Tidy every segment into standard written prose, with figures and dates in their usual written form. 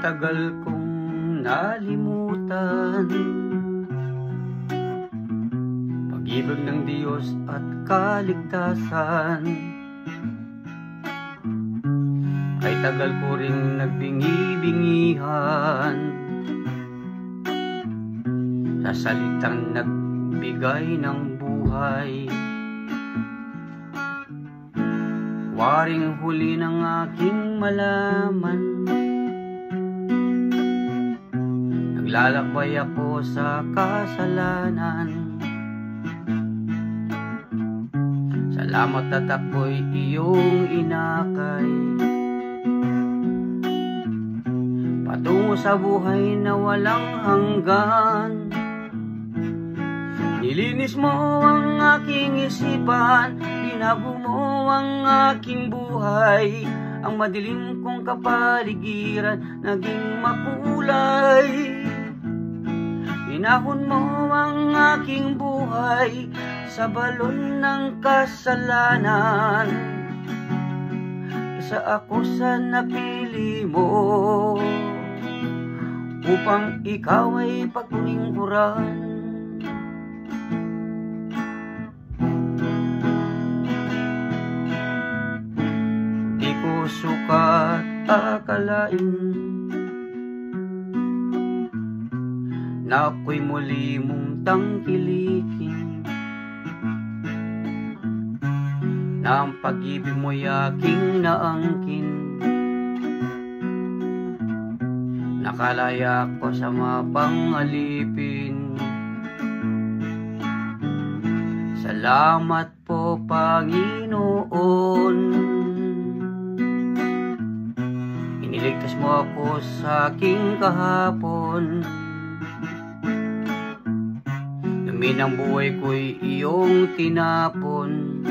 tagal kong nalimutan pag-ibig ng Diyos at kaligtasan. Ay tagal ko ring nagbingi-bingihan sa salitang nagbigay ng buhay. Waring huli ng aking malaman, naglalakbay ako sa kasalanan. Salamat at ako'y iyong inakay patungo sa buhay na walang hanggan. Nilinis mo ang aking isipan, binago mo ang aking buhay. Ang madilim kong kapaligiran naging makulay. Pinahon mo ang aking buhay sa balon ng kasalanan. Isa ako sa napili mo upang ikaw ay paglingkuran. Di ko sukat akalain na ako'y muli mong tangkilikin, na ang pag-ibig mo'y aking naangkin. Nakalaya ko sa mapangalipin. Salamat po, Panginoon. Iniligtas mo ako sa aking kahapon. Dumi ng buhay ko'y iyong tinapon.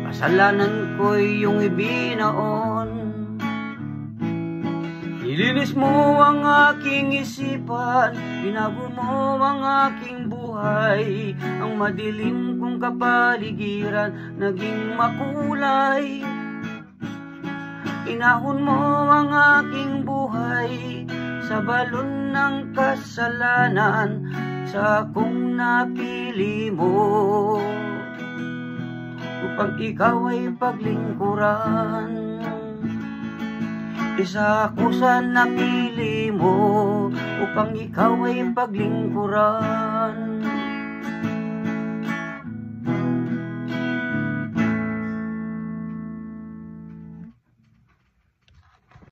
Kasalanan ko'y iyong ibinaon. Nilinis mo ang aking isipan, binago mo ang aking buhay. Ang madilim kong kapaligiran naging makulay. Inahon mo ang aking buhay sa balon ng kasalanan. Sa akong napili mo upang ikaw ay paglingkuran. Isa ako sa napili mo upang ikaw ay paglingkuran.